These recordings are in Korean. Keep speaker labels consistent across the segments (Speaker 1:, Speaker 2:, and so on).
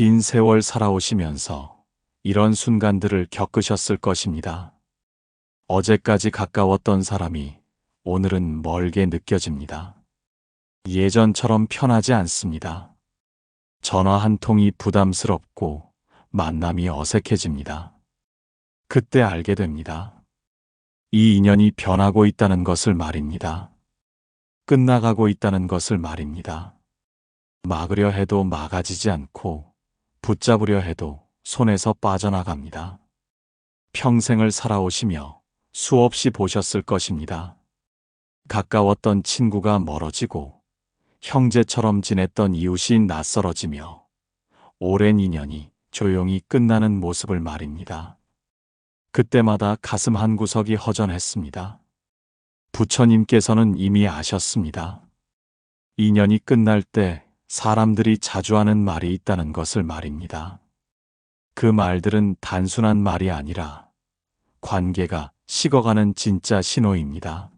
Speaker 1: 긴 세월 살아오시면서 이런 순간들을 겪으셨을 것입니다. 어제까지 가까웠던 사람이 오늘은 멀게 느껴집니다. 예전처럼 편하지 않습니다. 전화 한 통이 부담스럽고 만남이 어색해집니다. 그때 알게 됩니다. 이 인연이 변하고 있다는 것을 말입니다. 끝나가고 있다는 것을 말입니다. 막으려 해도 막아지지 않고 붙잡으려 해도 손에서 빠져나갑니다. 평생을 살아오시며 수없이 보셨을 것입니다. 가까웠던 친구가 멀어지고 형제처럼 지냈던 이웃이 낯설어지며 오랜 인연이 조용히 끝나는 모습을 말입니다. 그때마다 가슴 한구석이 허전했습니다. 부처님께서는 이미 아셨습니다. 인연이 끝날 때 사람들이 자주 하는 말이 있다는 것을 말입니다. 그 말들은 단순한 말이 아니라 관계가 식어가는 진짜 신호입니다.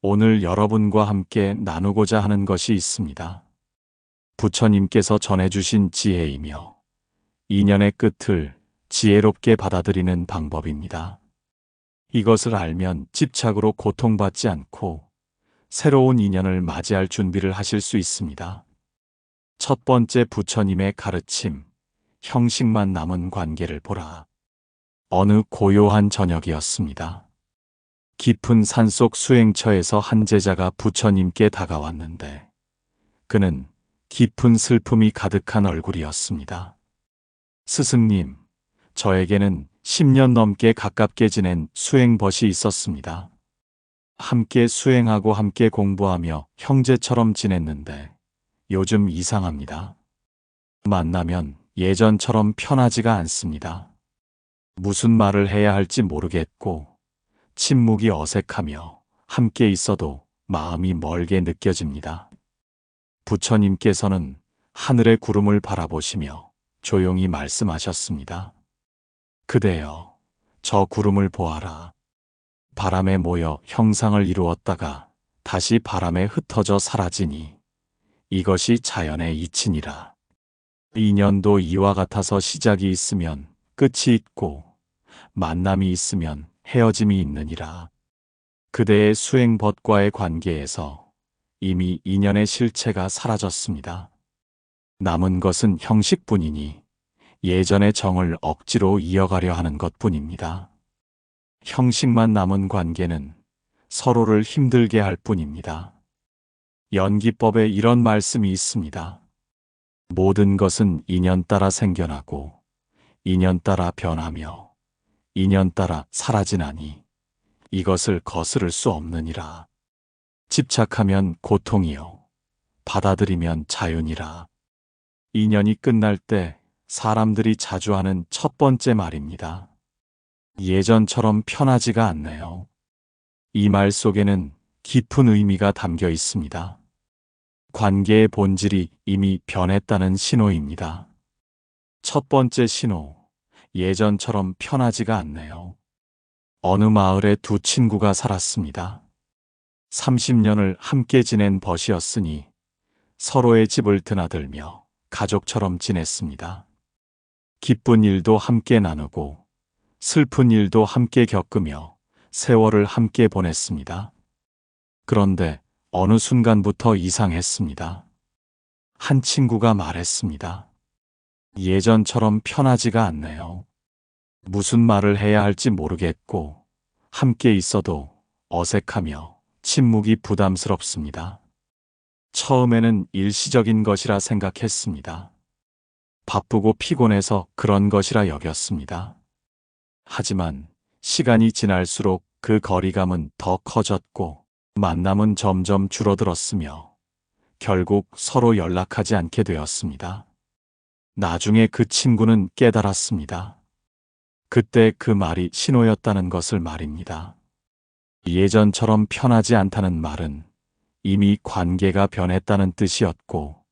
Speaker 1: 오늘 여러분과 함께 나누고자 하는 것이 있습니다. 부처님께서 전해주신 지혜이며 인연의 끝을 지혜롭게 받아들이는 방법입니다. 이것을 알면 집착으로 고통받지 않고 새로운 인연을 맞이할 준비를 하실 수 있습니다. 첫 번째, 부처님의 가르침, 형식만 남은 관계를 보라. 어느 고요한 저녁이었습니다. 깊은 산속 수행처에서 한 제자가 부처님께 다가왔는데 그는 깊은 슬픔이 가득한 얼굴이었습니다. 스승님, 저에게는 10년 넘게 가깝게 지낸 수행벗이 있었습니다. 함께 수행하고 함께 공부하며 형제처럼 지냈는데 요즘 이상합니다. 만나면 예전처럼 편하지가 않습니다. 무슨 말을 해야 할지 모르겠고 침묵이 어색하며 함께 있어도 마음이 멀게 느껴집니다. 부처님께서는 하늘의 구름을 바라보시며 조용히 말씀하셨습니다. 그대여, 저 구름을 보아라. 바람에 모여 형상을 이루었다가 다시 바람에 흩어져 사라지니 이것이 자연의 이치니라. 인연도 이와 같아서 시작이 있으면 끝이 있고 만남이 있으면 헤어짐이 있느니라. 그대의 수행벗과의 관계에서 이미 인연의 실체가 사라졌습니다. 남은 것은 형식뿐이니 예전의 정을 억지로 이어가려 하는 것뿐입니다. 형식만 남은 관계는 서로를 힘들게 할 뿐입니다. 연기법에 이런 말씀이 있습니다. 모든 것은 인연 따라 생겨나고 인연 따라 변하며 인연 따라 사라지나니 이것을 거스를 수 없느니라. 집착하면 고통이요 받아들이면 자유니라. 인연이 끝날 때 사람들이 자주 하는 첫 번째 말입니다. 예전처럼 편하지가 않네요. 이 말 속에는 깊은 의미가 담겨 있습니다. 관계의 본질이 이미 변했다는 신호입니다. 첫 번째 신호, 예전처럼 편하지가 않네요. 어느 마을에 두 친구가 살았습니다. 30년을 함께 지낸 벗이었으니 서로의 집을 드나들며 가족처럼 지냈습니다. 기쁜 일도 함께 나누고 슬픈 일도 함께 겪으며 세월을 함께 보냈습니다. 그런데 어느 순간부터 이상했습니다. 한 친구가 말했습니다. 예전처럼 편하지가 않네요. 무슨 말을 해야 할지 모르겠고 함께 있어도 어색하며 침묵이 부담스럽습니다. 처음에는 일시적인 것이라 생각했습니다. 바쁘고 피곤해서 그런 것이라 여겼습니다. 하지만 시간이 지날수록 그 거리감은 더 커졌고 만남은 점점 줄어들었으며 결국 서로 연락하지 않게 되었습니다. 나중에 그 친구는 깨달았습니다. 그때 그 말이 신호였다는 것을 말입니다. 예전처럼 편하지 않다는 말은 이미 관계가 변했다는 뜻이었고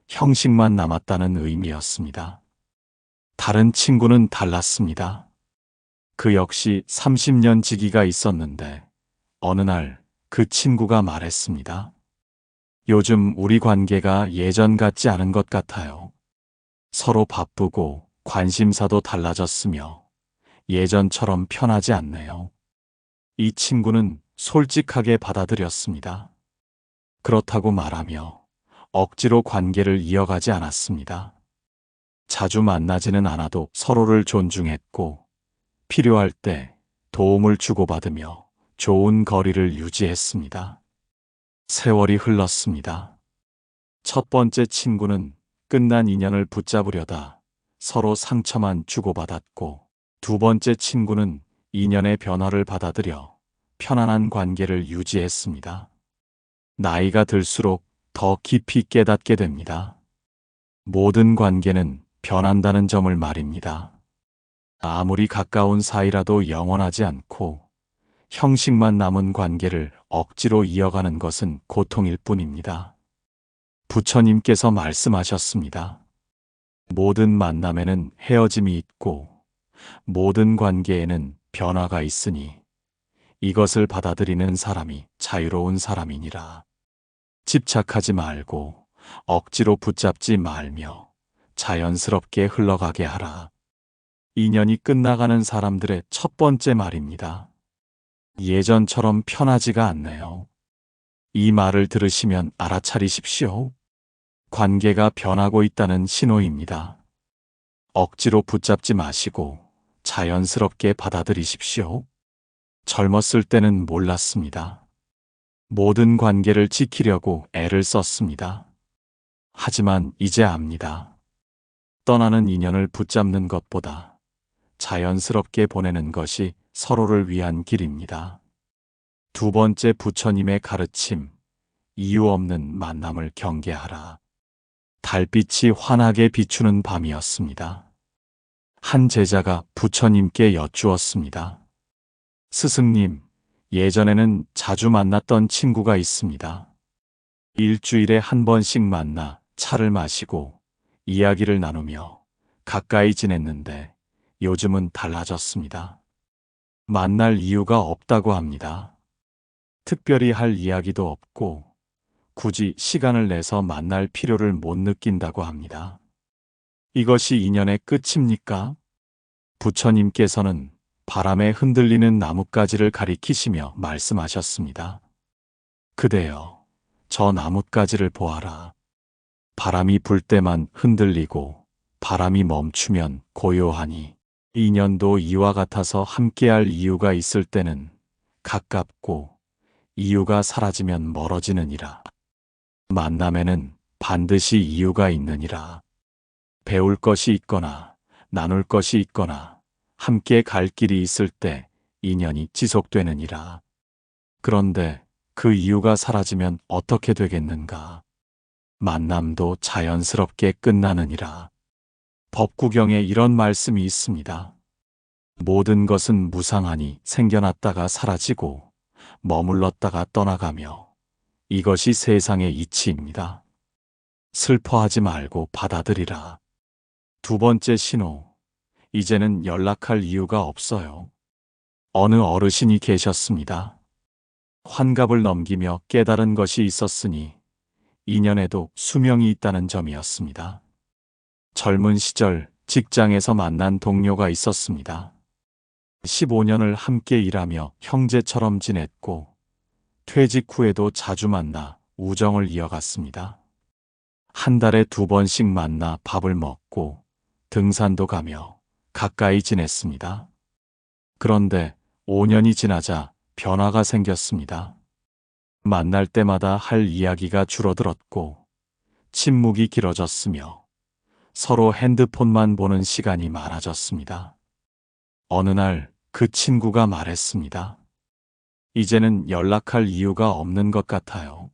Speaker 1: 형식만 남았다는 의미였습니다. 다른 친구는 달랐습니다. 그 역시 30년 지기가 있었는데 어느 날 그 친구가 말했습니다. 요즘 우리 관계가 예전 같지 않은 것 같아요. 서로 바쁘고 관심사도 달라졌으며 예전처럼 편하지 않네요. 이 친구는 솔직하게 받아들였습니다. 그렇다고 말하며 억지로 관계를 이어가지 않았습니다. 자주 만나지는 않아도 서로를 존중했고 필요할 때 도움을 주고받으며 좋은 거리를 유지했습니다. 세월이 흘렀습니다. 첫 번째 친구는 끝난 인연을 붙잡으려다 서로 상처만 주고받았고, 두 번째 친구는 인연의 변화를 받아들여 편안한 관계를 유지했습니다. 나이가 들수록 더 깊이 깨닫게 됩니다. 모든 관계는 변한다는 점을 말입니다. 아무리 가까운 사이라도 영원하지 않고 형식만 남은 관계를 억지로 이어가는 것은 고통일 뿐입니다. 부처님께서 말씀하셨습니다. 모든 만남에는 헤어짐이 있고 모든 관계에는 변화가 있으니 이것을 받아들이는 사람이 자유로운 사람이니라. 집착하지 말고 억지로 붙잡지 말며 자연스럽게 흘러가게 하라. 인연이 끝나가는 사람들의 첫 번째 말입니다. 예전처럼 편하지가 않네요. 이 말을 들으시면 알아차리십시오. 관계가 변하고 있다는 신호입니다. 억지로 붙잡지 마시고 자연스럽게 받아들이십시오. 젊었을 때는 몰랐습니다. 모든 관계를 지키려고 애를 썼습니다. 하지만 이제 압니다. 떠나는 인연을 붙잡는 것보다 자연스럽게 보내는 것이 서로를 위한 길입니다. 두 번째 부처님의 가르침, 이유 없는 만남을 경계하라. 달빛이 환하게 비추는 밤이었습니다. 한 제자가 부처님께 여쭈었습니다. 스승님, 예전에는 자주 만났던 친구가 있습니다. 일주일에 한 번씩 만나 차를 마시고 이야기를 나누며 가까이 지냈는데 요즘은 달라졌습니다. 만날 이유가 없다고 합니다. 특별히 할 이야기도 없고 굳이 시간을 내서 만날 필요를 못 느낀다고 합니다. 이것이 인연의 끝입니까? 부처님께서는 바람에 흔들리는 나뭇가지를 가리키시며 말씀하셨습니다. 그대여, 저 나뭇가지를 보아라. 바람이 불 때만 흔들리고 바람이 멈추면 고요하니 인연도 이와 같아서 함께할 이유가 있을 때는 가깝고 이유가 사라지면 멀어지느니라. 만남에는 반드시 이유가 있느니라. 배울 것이 있거나 나눌 것이 있거나 함께 갈 길이 있을 때 인연이 지속되느니라. 그런데 그 이유가 사라지면 어떻게 되겠는가? 만남도 자연스럽게 끝나느니라. 법구경에 이런 말씀이 있습니다. 모든 것은 무상하니 생겨났다가 사라지고 머물렀다가 떠나가며 이것이 세상의 이치입니다. 슬퍼하지 말고 받아들이라. 두 번째 신호, 이제는 연락할 이유가 없어요. 어느 어르신이 계셨습니다. 환갑을 넘기며 깨달은 것이 있었으니 인연에도 수명이 있다는 점이었습니다. 젊은 시절 직장에서 만난 동료가 있었습니다. 15년을 함께 일하며 형제처럼 지냈고 퇴직 후에도 자주 만나 우정을 이어갔습니다. 한 달에 2번씩 만나 밥을 먹고 등산도 가며 가까이 지냈습니다. 그런데 5년이 지나자 변화가 생겼습니다. 만날 때마다 할 이야기가 줄어들었고 침묵이 길어졌으며 서로 핸드폰만 보는 시간이 많아졌습니다. 어느 날 그 친구가 말했습니다. 이제는 연락할 이유가 없는 것 같아요.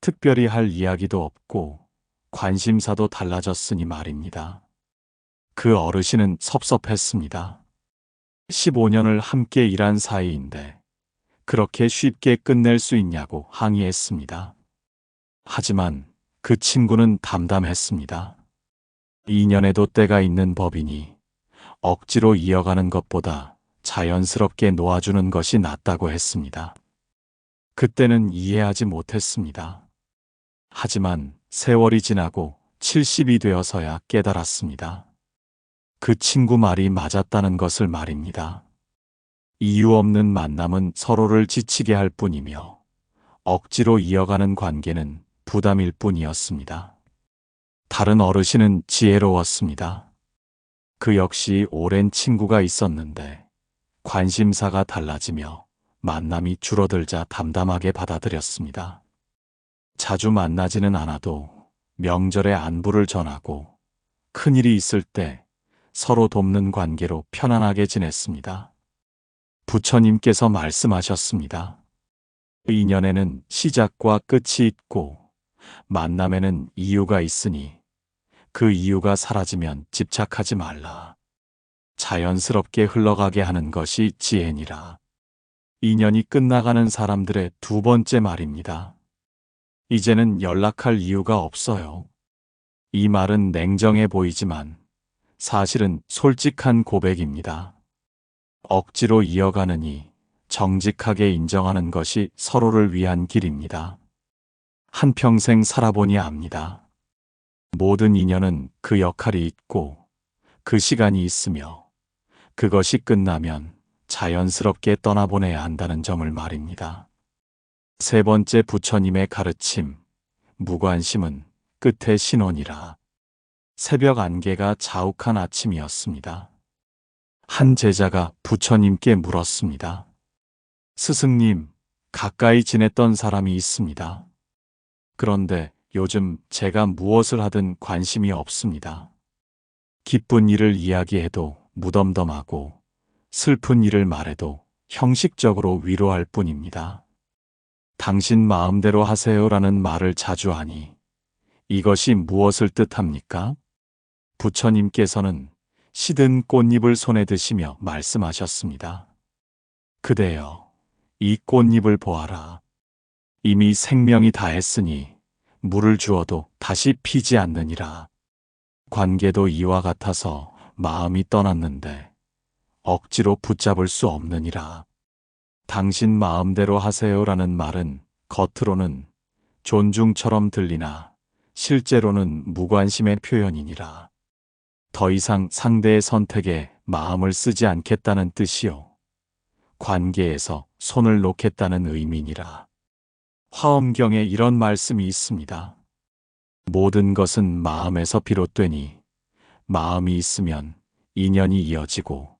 Speaker 1: 특별히 할 이야기도 없고 관심사도 달라졌으니 말입니다. 그 어르신은 섭섭했습니다. 15년을 함께 일한 사이인데 그렇게 쉽게 끝낼 수 있냐고 항의했습니다. 하지만 그 친구는 담담했습니다. 인연에도 때가 있는 법이니 억지로 이어가는 것보다 자연스럽게 놓아주는 것이 낫다고 했습니다. 그때는 이해하지 못했습니다. 하지만 세월이 지나고 70이 되어서야 깨달았습니다. 그 친구 말이 맞았다는 것을 말입니다. 이유 없는 만남은 서로를 지치게 할 뿐이며 억지로 이어가는 관계는 부담일 뿐이었습니다. 다른 어르신은 지혜로웠습니다. 그 역시 오랜 친구가 있었는데 관심사가 달라지며 만남이 줄어들자 담담하게 받아들였습니다. 자주 만나지는 않아도 명절에 안부를 전하고 큰일이 있을 때 서로 돕는 관계로 편안하게 지냈습니다. 부처님께서 말씀하셨습니다. 인연에는 시작과 끝이 있고 만남에는 이유가 있으니 그 이유가 사라지면 집착하지 말라. 자연스럽게 흘러가게 하는 것이 지혜니라. 인연이 끝나가는 사람들의 두 번째 말입니다. 이제는 연락할 이유가 없어요. 이 말은 냉정해 보이지만 사실은 솔직한 고백입니다. 억지로 이어가느니 정직하게 인정하는 것이 서로를 위한 길입니다. 한평생 살아보니 압니다. 모든 인연은 그 역할이 있고 그 시간이 있으며 그것이 끝나면 자연스럽게 떠나보내야 한다는 점을 말입니다. 세 번째 부처님의 가르침, 무관심은 끝의 신원이라. 새벽 안개가 자욱한 아침이었습니다. 한 제자가 부처님께 물었습니다. 스승님, 가까이 지냈던 사람이 있습니다. 그런데 요즘 제가 무엇을 하든 관심이 없습니다. 기쁜 일을 이야기해도 무덤덤하고 슬픈 일을 말해도 형식적으로 위로할 뿐입니다. 당신 마음대로 하세요라는 말을 자주 하니 이것이 무엇을 뜻합니까? 부처님께서는 시든 꽃잎을 손에 드시며 말씀하셨습니다. 그대여, 이 꽃잎을 보아라. 이미 생명이 다했으니 물을 주어도 다시 피지 않느니라. 관계도 이와 같아서 마음이 떠났는데 억지로 붙잡을 수 없느니라. 당신 마음대로 하세요라는 말은 겉으로는 존중처럼 들리나 실제로는 무관심의 표현이니라. 더 이상 상대의 선택에 마음을 쓰지 않겠다는 뜻이요. 관계에서 손을 놓겠다는 의미니라. 화엄경에 이런 말씀이 있습니다. 모든 것은 마음에서 비롯되니 마음이 있으면 인연이 이어지고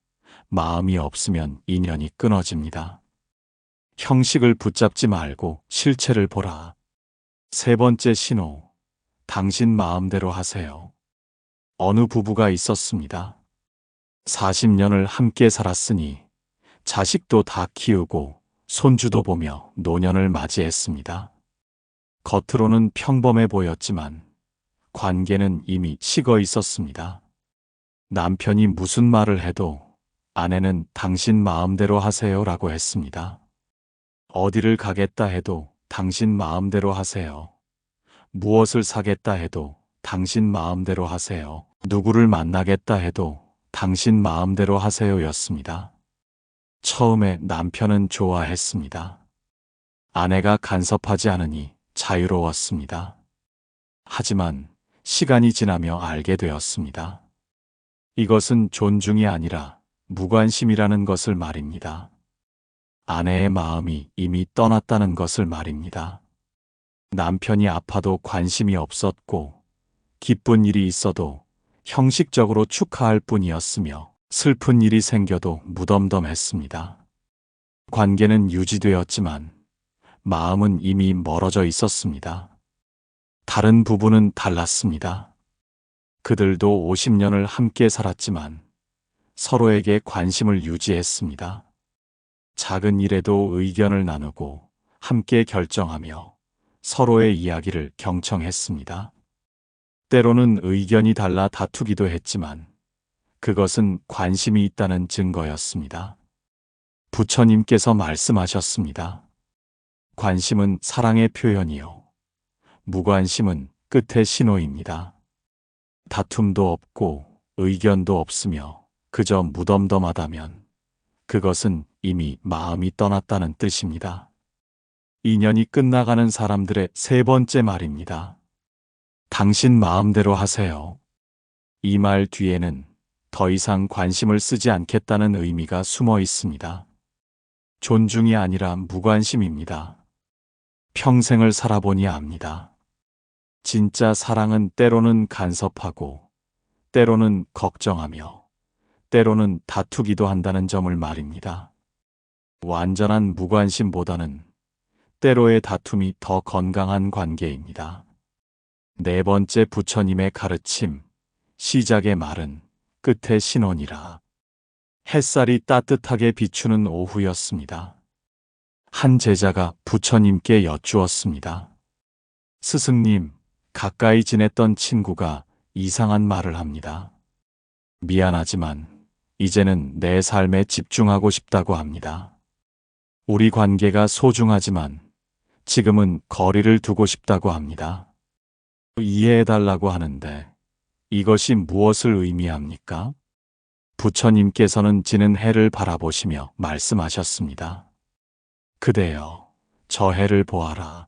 Speaker 1: 마음이 없으면 인연이 끊어집니다. 형식을 붙잡지 말고 실체를 보라. 세 번째 신호, 당신 마음대로 하세요. 어느 부부가 있었습니다. 40년을 함께 살았으니 자식도 다 키우고 손주도 보며 노년을 맞이했습니다. 겉으로는 평범해 보였지만 관계는 이미 식어 있었습니다. 남편이 무슨 말을 해도 아내는 당신 마음대로 하세요라고 했습니다. 어디를 가겠다 해도 당신 마음대로 하세요. 무엇을 사겠다 해도 당신 마음대로 하세요. 누구를 만나겠다 해도 당신 마음대로 하세요였습니다. 처음에 남편은 좋아했습니다. 아내가 간섭하지 않으니 자유로웠습니다. 하지만 시간이 지나며 알게 되었습니다. 이것은 존중이 아니라 무관심이라는 것을 말입니다. 아내의 마음이 이미 떠났다는 것을 말입니다. 남편이 아파도 관심이 없었고 기쁜 일이 있어도 형식적으로 축하할 뿐이었으며 슬픈 일이 생겨도 무덤덤했습니다. 관계는 유지되었지만 마음은 이미 멀어져 있었습니다. 다른 부부는 달랐습니다. 그들도 50년을 함께 살았지만 서로에게 관심을 유지했습니다. 작은 일에도 의견을 나누고 함께 결정하며 서로의 이야기를 경청했습니다. 때로는 의견이 달라 다투기도 했지만 그것은 관심이 있다는 증거였습니다. 부처님께서 말씀하셨습니다. 관심은 사랑의 표현이요. 무관심은 끝의 신호입니다. 다툼도 없고 의견도 없으며 그저 무덤덤하다면 그것은 이미 마음이 떠났다는 뜻입니다. 인연이 끝나가는 사람들의 세 번째 말입니다. 당신 마음대로 하세요. 이 말 뒤에는 더 이상 관심을 쓰지 않겠다는 의미가 숨어 있습니다. 존중이 아니라 무관심입니다. 평생을 살아보니 압니다. 진짜 사랑은 때로는 간섭하고, 때로는 걱정하며, 때로는 다투기도 한다는 점을 말입니다. 완전한 무관심보다는 때로의 다툼이 더 건강한 관계입니다. 네 번째, 부처님의 가르침. 시작의 말은 끝의 신원이라. 햇살이 따뜻하게 비추는 오후였습니다. 한 제자가 부처님께 여쭈었습니다. 스승님, 가까이 지냈던 친구가 이상한 말을 합니다. 미안하지만 이제는 내 삶에 집중하고 싶다고 합니다. 우리 관계가 소중하지만 지금은 거리를 두고 싶다고 합니다. 이해해달라고 하는데 이것이 무엇을 의미합니까? 부처님께서는 지는 해를 바라보시며 말씀하셨습니다. 그대여, 저 해를 보아라.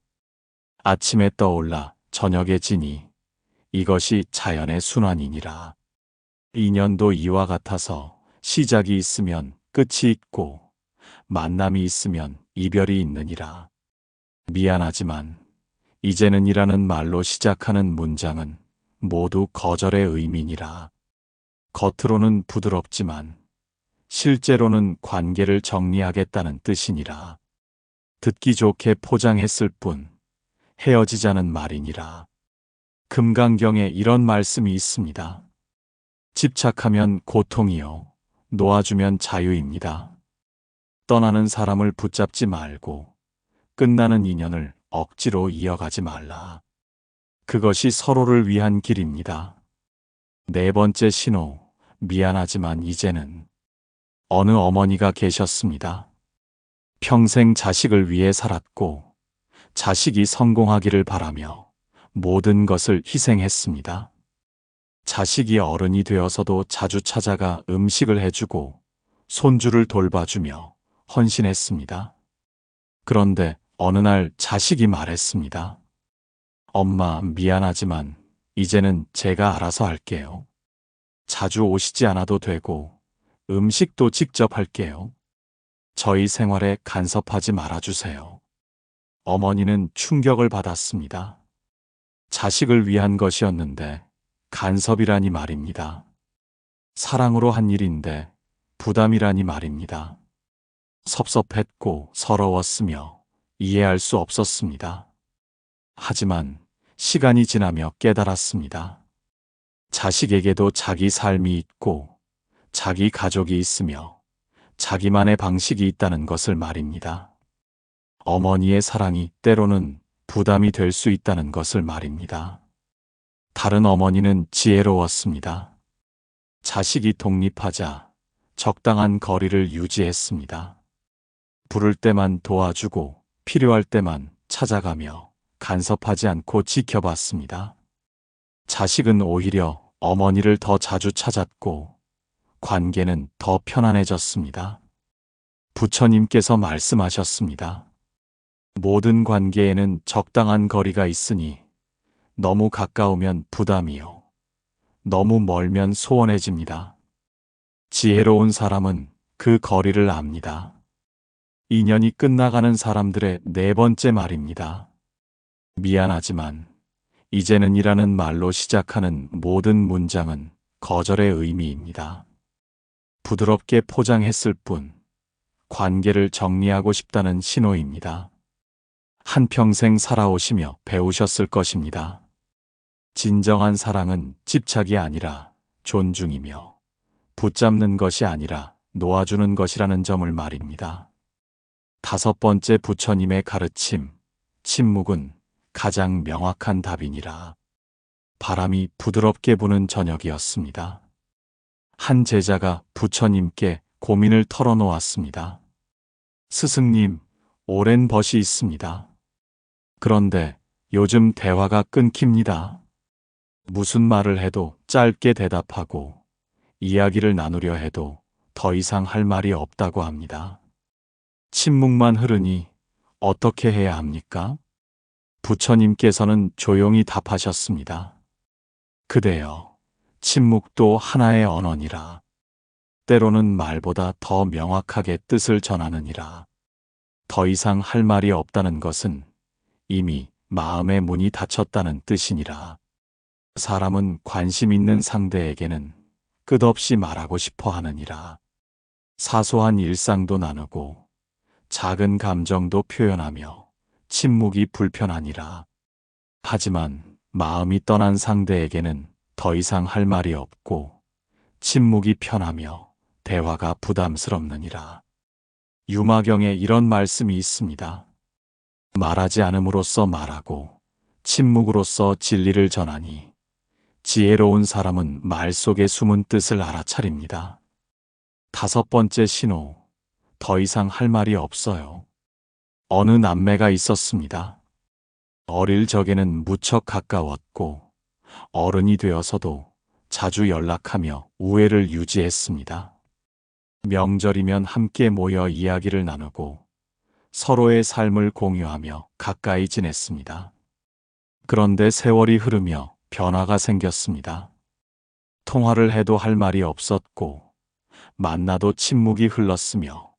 Speaker 1: 아침에 떠올라 저녁에 지니 이것이 자연의 순환이니라. 인연도 이와 같아서 시작이 있으면 끝이 있고 만남이 있으면 이별이 있느니라. 미안하지만 이제는 이라는 말로 시작하는 문장은 모두 거절의 의미니라. 겉으로는 부드럽지만 실제로는 관계를 정리하겠다는 뜻이니라. 듣기 좋게 포장했을 뿐 헤어지자는 말이니라. 금강경에 이런 말씀이 있습니다. 집착하면 고통이요, 놓아주면 자유입니다. 떠나는 사람을 붙잡지 말고 끝나는 인연을 억지로 이어가지 말라. 그것이 서로를 위한 길입니다. 네 번째 신호. 미안하지만 이제는. 어느 어머니가 계셨습니다. 평생 자식을 위해 살았고 자식이 성공하기를 바라며 모든 것을 희생했습니다. 자식이 어른이 되어서도 자주 찾아가 음식을 해주고 손주를 돌봐주며 헌신했습니다. 그런데 어느 날 자식이 말했습니다. 엄마, 미안하지만 이제는 제가 알아서 할게요. 자주 오시지 않아도 되고 음식도 직접 할게요. 저희 생활에 간섭하지 말아주세요. 어머니는 충격을 받았습니다. 자식을 위한 것이었는데 간섭이라니 말입니다. 사랑으로 한 일인데 부담이라니 말입니다. 섭섭했고 서러웠으며 이해할 수 없었습니다. 하지만 시간이 지나며 깨달았습니다. 자식에게도 자기 삶이 있고 자기 가족이 있으며 자기만의 방식이 있다는 것을 말입니다. 어머니의 사랑이 때로는 부담이 될 수 있다는 것을 말입니다. 다른 어머니는 지혜로웠습니다. 자식이 독립하자 적당한 거리를 유지했습니다. 부를 때만 도와주고 필요할 때만 찾아가며 간섭하지 않고 지켜봤습니다. 자식은 오히려 어머니를 더 자주 찾았고 관계는 더 편안해졌습니다. 부처님께서 말씀하셨습니다. 모든 관계에는 적당한 거리가 있으니 너무 가까우면 부담이요, 너무 멀면 소원해집니다. 지혜로운 사람은 그 거리를 압니다. 인연이 끝나가는 사람들의 네 번째 말입니다. 미안하지만 이제는 이라는 말로 시작하는 모든 문장은 거절의 의미입니다. 부드럽게 포장했을 뿐 관계를 정리하고 싶다는 신호입니다. 한평생 살아오시며 배우셨을 것입니다. 진정한 사랑은 집착이 아니라 존중이며 붙잡는 것이 아니라 놓아주는 것이라는 점을 말입니다. 다섯 번째, 부처님의 가르침. 침묵은 가장 명확한 답이니라. 바람이 부드럽게 부는 저녁이었습니다. 한 제자가 부처님께 고민을 털어놓았습니다. 스승님, 오랜 벗이 있습니다. 그런데 요즘 대화가 끊깁니다. 무슨 말을 해도 짧게 대답하고 이야기를 나누려 해도 더 이상 할 말이 없다고 합니다. 침묵만 흐르니 어떻게 해야 합니까? 부처님께서는 조용히 답하셨습니다. 그대여, 침묵도 하나의 언어니라. 때로는 말보다 더 명확하게 뜻을 전하느니라. 더 이상 할 말이 없다는 것은 이미 마음의 문이 닫혔다는 뜻이니라. 사람은 관심 있는 상대에게는 끝없이 말하고 싶어 하느니라. 사소한 일상도 나누고 작은 감정도 표현하며 침묵이 불편하니라. 하지만 마음이 떠난 상대에게는 더 이상 할 말이 없고 침묵이 편하며 대화가 부담스럽느니라. 유마경에 이런 말씀이 있습니다. 말하지 않음으로써 말하고 침묵으로써 진리를 전하니 지혜로운 사람은 말 속의 숨은 뜻을 알아차립니다. 5번째 신호, 더 이상 할 말이 없어요. 어느 남매가 있었습니다. 어릴 적에는 무척 가까웠고 어른이 되어서도 자주 연락하며 우애를 유지했습니다. 명절이면 함께 모여 이야기를 나누고 서로의 삶을 공유하며 가까이 지냈습니다. 그런데 세월이 흐르며 변화가 생겼습니다. 통화를 해도 할 말이 없었고 만나도 침묵이 흘렀으며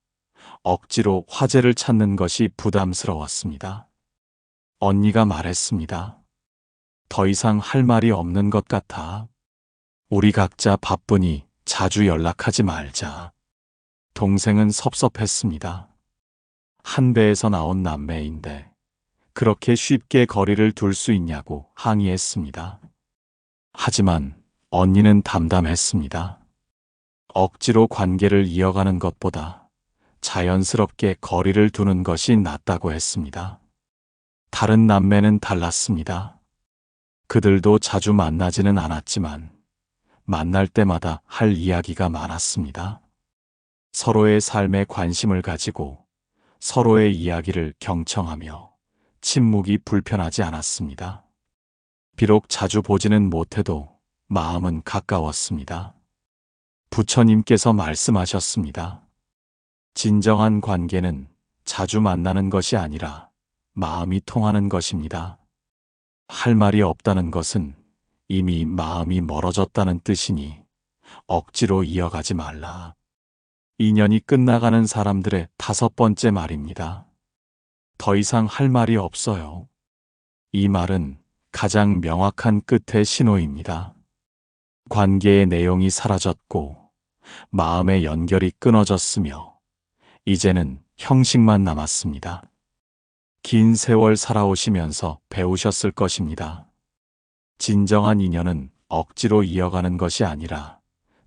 Speaker 1: 억지로 화제를 찾는 것이 부담스러웠습니다. 언니가 말했습니다. 더 이상 할 말이 없는 것 같아. 우리 각자 바쁘니 자주 연락하지 말자. 동생은 섭섭했습니다. 한 배에서 나온 남매인데 그렇게 쉽게 거리를 둘 수 있냐고 항의했습니다. 하지만 언니는 담담했습니다. 억지로 관계를 이어가는 것보다 자연스럽게 거리를 두는 것이 낫다고 했습니다. 다른 남매는 달랐습니다. 그들도 자주 만나지는 않았지만 만날 때마다 할 이야기가 많았습니다. 서로의 삶에 관심을 가지고 서로의 이야기를 경청하며 침묵이 불편하지 않았습니다. 비록 자주 보지는 못해도 마음은 가까웠습니다. 부처님께서 말씀하셨습니다. 진정한 관계는 자주 만나는 것이 아니라 마음이 통하는 것입니다. 할 말이 없다는 것은 이미 마음이 멀어졌다는 뜻이니 억지로 이어가지 말라. 인연이 끝나가는 사람들의 5번째 말입니다. 더 이상 할 말이 없어요. 이 말은 가장 명확한 끝의 신호입니다. 관계의 내용이 사라졌고 마음의 연결이 끊어졌으며 이제는 형식만 남았습니다. 긴 세월 살아오시면서 배우셨을 것입니다. 진정한 인연은 억지로 이어가는 것이 아니라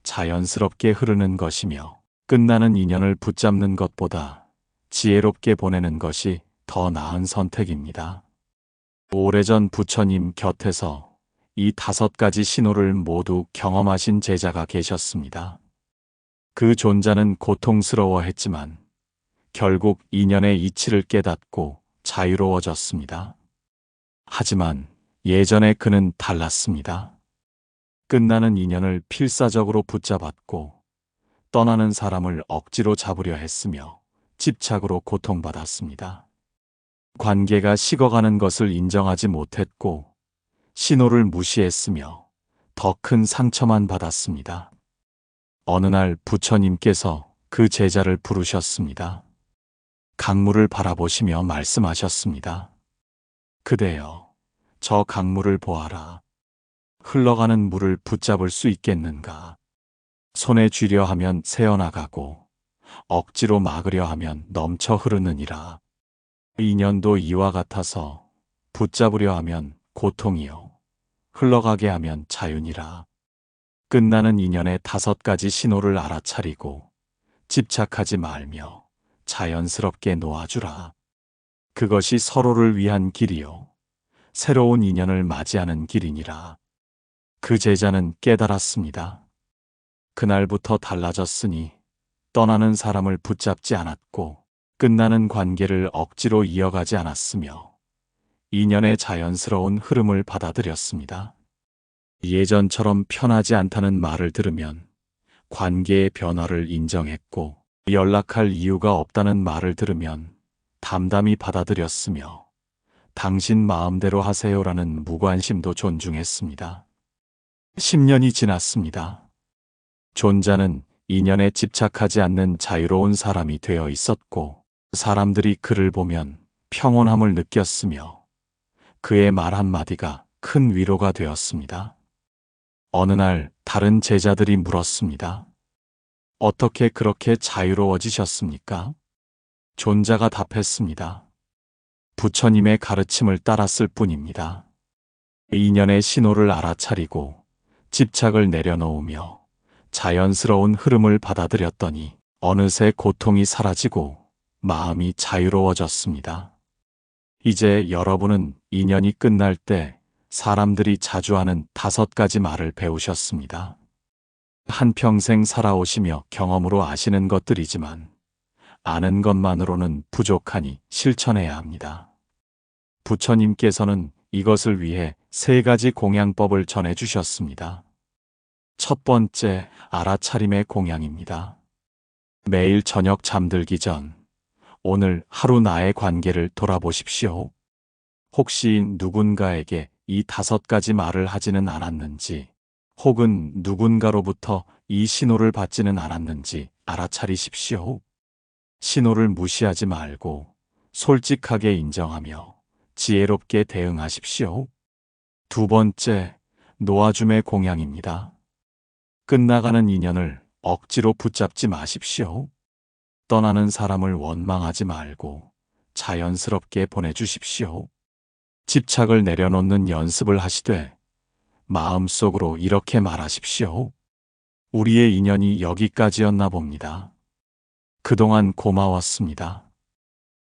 Speaker 1: 자연스럽게 흐르는 것이며 끝나는 인연을 붙잡는 것보다 지혜롭게 보내는 것이 더 나은 선택입니다. 오래전 부처님 곁에서 이 5가지 신호를 모두 경험하신 제자가 계셨습니다. 그 존자는 고통스러워했지만 결국 인연의 이치를 깨닫고 자유로워졌습니다. 하지만 예전에 그는 달랐습니다. 끝나는 인연을 필사적으로 붙잡았고 떠나는 사람을 억지로 잡으려 했으며 집착으로 고통받았습니다. 관계가 식어가는 것을 인정하지 못했고 신호를 무시했으며 더 큰 상처만 받았습니다. 어느 날 부처님께서 그 제자를 부르셨습니다. 강물을 바라보시며 말씀하셨습니다. 그대여, 저 강물을 보아라. 흘러가는 물을 붙잡을 수 있겠는가? 손에 쥐려 하면 새어나가고 억지로 막으려 하면 넘쳐 흐르느니라. 인연도 이와 같아서 붙잡으려 하면 고통이요, 흘러가게 하면 자유니라. 끝나는 인연의 5가지 신호를 알아차리고 집착하지 말며 자연스럽게 놓아주라. 그것이 서로를 위한 길이요, 새로운 인연을 맞이하는 길이니라. 그 제자는 깨달았습니다. 그날부터 달라졌으니 떠나는 사람을 붙잡지 않았고 끝나는 관계를 억지로 이어가지 않았으며 인연의 자연스러운 흐름을 받아들였습니다. 예전처럼 편하지 않다는 말을 들으면 관계의 변화를 인정했고 연락할 이유가 없다는 말을 들으면 담담히 받아들였으며 당신 마음대로 하세요라는 무관심도 존중했습니다. 10년이 지났습니다. 존자는 인연에 집착하지 않는 자유로운 사람이 되어 있었고, 사람들이 그를 보면 평온함을 느꼈으며 그의 말 한마디가 큰 위로가 되었습니다. 어느 날 다른 제자들이 물었습니다. 어떻게 그렇게 자유로워지셨습니까? 존자가 답했습니다. 부처님의 가르침을 따랐을 뿐입니다. 인연의 신호를 알아차리고 집착을 내려놓으며 자연스러운 흐름을 받아들였더니 어느새 고통이 사라지고 마음이 자유로워졌습니다. 이제 여러분은 인연이 끝날 때 사람들이 자주 하는 5가지 말을 배우셨습니다. 한평생 살아오시며 경험으로 아시는 것들이지만 아는 것만으로는 부족하니 실천해야 합니다. 부처님께서는 이것을 위해 3가지 공양법을 전해주셨습니다. 첫 번째, 알아차림의 공양입니다. 매일 저녁 잠들기 전 오늘 하루 나의 관계를 돌아보십시오. 혹시 누군가에게 이 5가지 말을 하지는 않았는지, 혹은 누군가로부터 이 신호를 받지는 않았는지 알아차리십시오. 신호를 무시하지 말고 솔직하게 인정하며 지혜롭게 대응하십시오. 두 번째, 놓아줌의 공양입니다. 끝나가는 인연을 억지로 붙잡지 마십시오. 떠나는 사람을 원망하지 말고 자연스럽게 보내주십시오. 집착을 내려놓는 연습을 하시되 마음속으로 이렇게 말하십시오. 우리의 인연이 여기까지였나 봅니다. 그동안 고마웠습니다.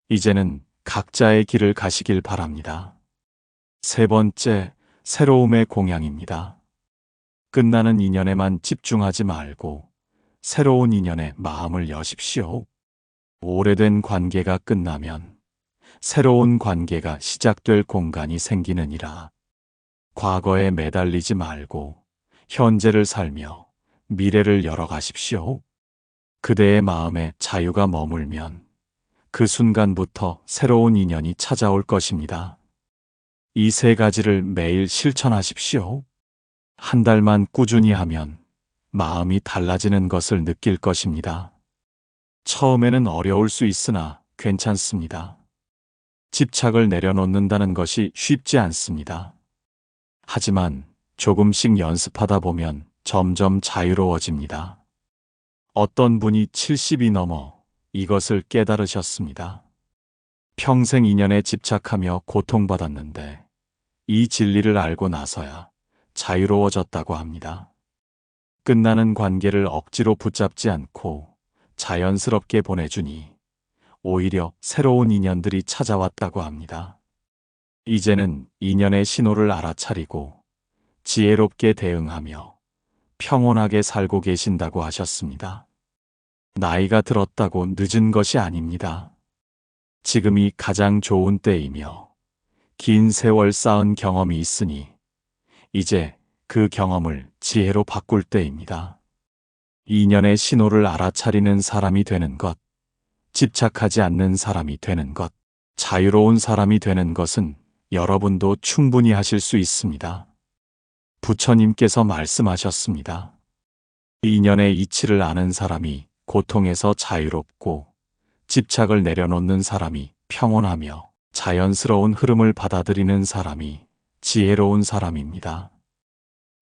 Speaker 1: 이제는 각자의 길을 가시길 바랍니다. 세 번째, 새로움의 공양입니다. 끝나는 인연에만 집중하지 말고 새로운 인연에 마음을 여십시오. 오래된 관계가 끝나면 새로운 관계가 시작될 공간이 생기느니라. 과거에 매달리지 말고 현재를 살며 미래를 열어가십시오. 그대의 마음에 자유가 머물면 그 순간부터 새로운 인연이 찾아올 것입니다. 이 3가지를 매일 실천하십시오. 한 달만 꾸준히 하면 마음이 달라지는 것을 느낄 것입니다. 처음에는 어려울 수 있으나 괜찮습니다. 집착을 내려놓는다는 것이 쉽지 않습니다. 하지만 조금씩 연습하다 보면 점점 자유로워집니다. 어떤 분이 70이 넘어 이것을 깨달으셨습니다. 평생 인연에 집착하며 고통받았는데 이 진리를 알고 나서야 자유로워졌다고 합니다. 끝나는 관계를 억지로 붙잡지 않고 자연스럽게 보내주니 오히려 새로운 인연들이 찾아왔다고 합니다. 이제는 인연의 신호를 알아차리고 지혜롭게 대응하며 평온하게 살고 계신다고 하셨습니다. 나이가 들었다고 늦은 것이 아닙니다. 지금이 가장 좋은 때이며 긴 세월 쌓은 경험이 있으니 이제 그 경험을 지혜로 바꿀 때입니다. 인연의 신호를 알아차리는 사람이 되는 것, 집착하지 않는 사람이 되는 것, 자유로운 사람이 되는 것은 여러분도 충분히 하실 수 있습니다. 부처님께서 말씀하셨습니다. 인연의 이치를 아는 사람이 고통에서 자유롭고 집착을 내려놓는 사람이 평온하며 자연스러운 흐름을 받아들이는 사람이 지혜로운 사람입니다.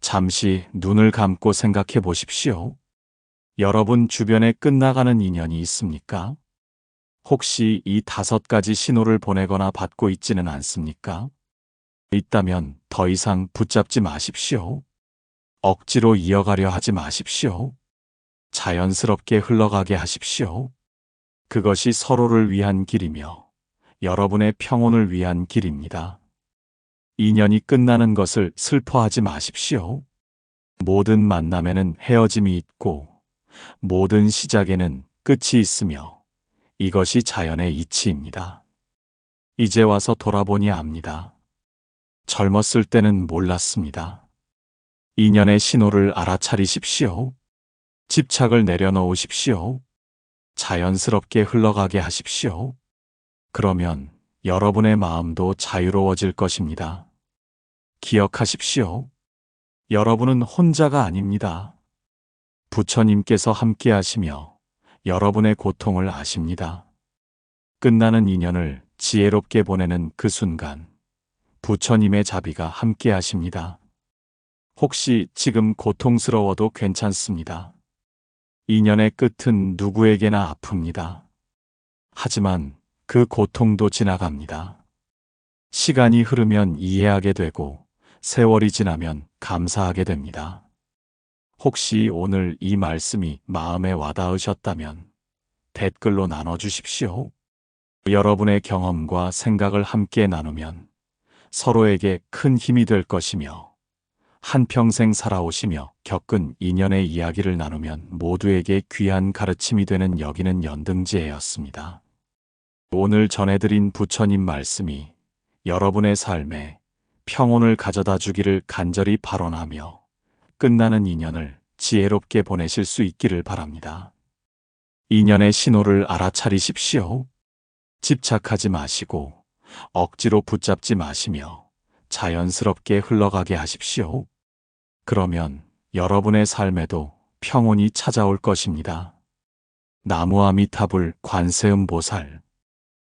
Speaker 1: 잠시 눈을 감고 생각해 보십시오. 여러분 주변에 끝나가는 인연이 있습니까? 혹시 이 5가지 신호를 보내거나 받고 있지는 않습니까? 있다면 더 이상 붙잡지 마십시오. 억지로 이어가려 하지 마십시오. 자연스럽게 흘러가게 하십시오. 그것이 서로를 위한 길이며 여러분의 평온을 위한 길입니다. 인연이 끝나는 것을 슬퍼하지 마십시오. 모든 만남에는 헤어짐이 있고 모든 시작에는 끝이 있으며 이것이 자연의 이치입니다. 이제 와서 돌아보니 압니다. 젊었을 때는 몰랐습니다. 인연의 신호를 알아차리십시오. 집착을 내려놓으십시오. 자연스럽게 흘러가게 하십시오. 그러면 여러분의 마음도 자유로워질 것입니다. 기억하십시오. 여러분은 혼자가 아닙니다. 부처님께서 함께 하시며 여러분의 고통을 아십니다. 끝나는 인연을 지혜롭게 보내는 그 순간, 부처님의 자비가 함께 하십니다. 혹시 지금 고통스러워도 괜찮습니다. 인연의 끝은 누구에게나 아픕니다. 하지만 그 고통도 지나갑니다. 시간이 흐르면 이해하게 되고 세월이 지나면 감사하게 됩니다. 혹시 오늘 이 말씀이 마음에 와닿으셨다면 댓글로 나눠주십시오. 여러분의 경험과 생각을 함께 나누면 서로에게 큰 힘이 될 것이며, 한평생 살아오시며 겪은 인연의 이야기를 나누면 모두에게 귀한 가르침이 되는 여기는 연등지혜였습니다. 오늘 전해드린 부처님 말씀이 여러분의 삶에 평온을 가져다 주기를 간절히 발언하며 끝나는 인연을 지혜롭게 보내실 수 있기를 바랍니다. 인연의 신호를 알아차리십시오. 집착하지 마시고 억지로 붙잡지 마시며 자연스럽게 흘러가게 하십시오. 그러면 여러분의 삶에도 평온이 찾아올 것입니다. 나무아미타불 관세음보살